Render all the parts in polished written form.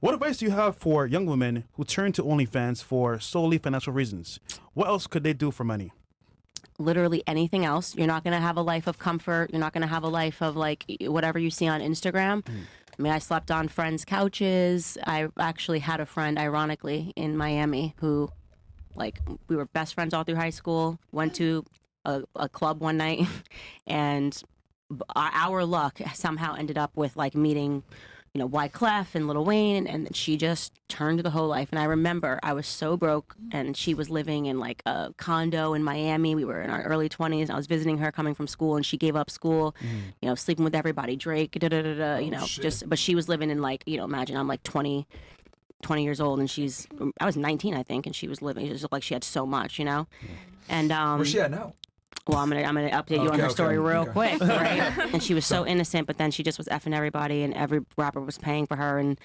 What advice do you have for young women who turn to OnlyFans for solely financial reasons? What else could they do for money? Literally anything else. You're not going to have a life of comfort. You're not going to have a life of like whatever you see on Instagram. I mean, I slept on friends' couches. I actually had a friend, ironically, in Miami who, like, we were best friends all through high school, went to a club one night, and our luck somehow ended up with, like, meeting, you know, Wyclef and Lil Wayne, and she just turned the whole life. And I remember I was so broke, and she was living in like a condo in Miami. We were in our early 20s. I was visiting her coming from school, and she gave up school, you know, sleeping with everybody, Drake, you know, just, but she was living in like, you know, imagine I'm like 20 years old, and I was 19, I think, and she was living, it just looked like she had so much, you know? And, where's she at now? well, I'm gonna update you on her story real quick, right? And she was so innocent, but then she just was effing everybody, and every rapper was paying for her. And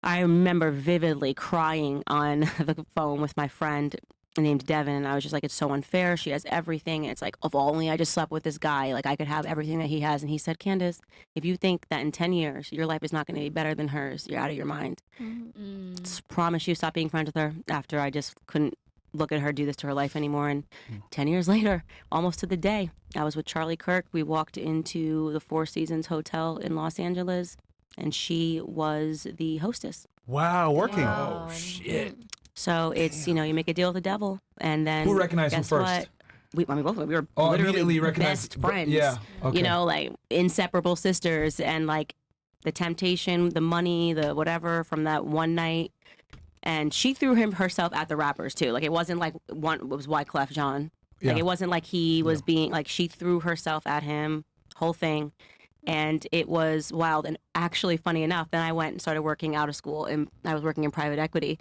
I remember vividly crying on the phone with my friend named Devin, and I was just like, it's so unfair. She has everything. And it's like, if only I just slept with this guy, like I could have everything that he has. And he said, Candace, if you think that in 10 years your life is not going to be better than hers, you're out of your mind. Just promise you, stop being friends with her. After I just couldn't look at her do this to her life anymore. And 10 years later, almost to the day, I was with Charlie Kirk. We walked into the Four Seasons Hotel in Los Angeles, and she was the hostess. Wow, working. Oh, shit. So it's, you know, you make a deal with the devil, and then Who recognized who guess first? what? I mean, both of them. We were immediately literally recognized. best friends. Yeah. Okay. You know, like inseparable sisters, and like the temptation, the money, the whatever from that one night. And she threw herself at the rappers too. Like it wasn't like it was Wyclef Jean. Like it wasn't like he was being like, she threw herself at him, whole thing. And it was wild. And actually, funny enough, then I went and started working out of school, and I was working in private equity.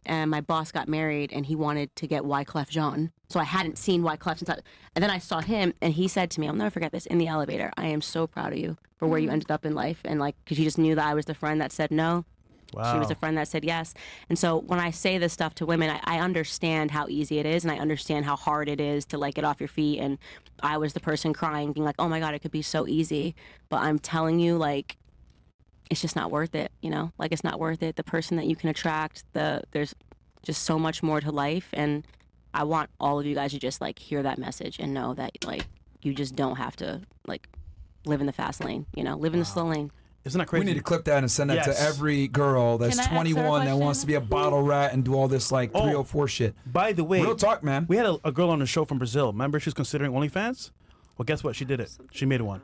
And my boss got married, and he wanted to get Wyclef Jean. So I hadn't seen Wyclef since and then I saw him, and he said to me, I'll never forget this, in the elevator, I am so proud of you for where you ended up in life. And like, because you just knew that I was the friend that said no. Wow. She was a friend that said yes. And so when I say this stuff to women, I understand how easy it is, and I understand how hard it is to like get off your feet. And I was the person crying, being like, oh my God, it could be so easy. But I'm telling you, like, it's just not worth it, you know? Like, it's not worth it. The person that you can attract, there's just so much more to life. And I want all of you guys to just like hear that message and know that like you just don't have to like live in the fast lane, you know? Live in the slow lane. Isn't that crazy? We need to clip that and send that to every girl that's Can I ask her a 21 that wants to be a question? bottle rat and do all this like 304 shit. By the way, Real talk, man. we had a girl on the show from Brazil. Remember, she's considering OnlyFans? Well, guess what? She did it. She made one.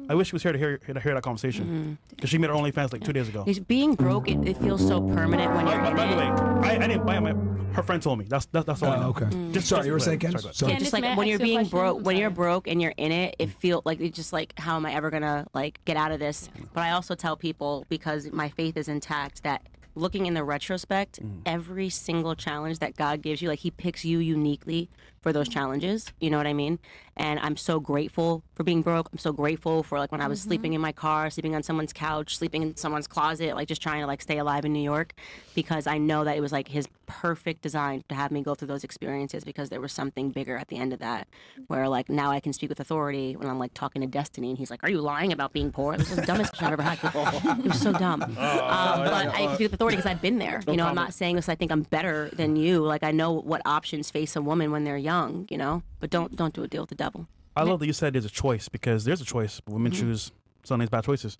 I wish she was here to hear that conversation, because she made her OnlyFans like 2 days ago. Being broke, it feels so permanent when you're in By the way, it. I didn't buy it. Her friend told me. That's all I know. Okay. Sorry, you were saying, Ken? Sorry. Sorry. Just Candace, may I like when ask you're you a being question? broke, I'm when you're sorry. broke and you're in it, it feels like it's just like, how am I ever gonna like get out of this? But I also tell people, because my faith is intact, that looking in the retrospect, every single challenge that God gives you, like he picks you uniquely for those challenges. You know what I mean? And I'm so grateful for being broke. I'm so grateful for like when I was sleeping in my car, sleeping on someone's couch, sleeping in someone's closet, like just trying to like stay alive in New York, because I know that it was like his perfect design to have me go through those experiences, because there was something bigger at the end of that, where like now I can speak with authority when I'm like talking to Destiny, and he's like, are you lying about being poor? This is the dumbest question I've ever had. It was so dumb. But I can speak with authority because I've been there. You know, I'm not saying this, I think I'm better than you. Like I know what options face a woman when they're young, you know, but don't do a deal with the devil. I love that you said there's a choice, because there's a choice, but women choose some of these bad choices.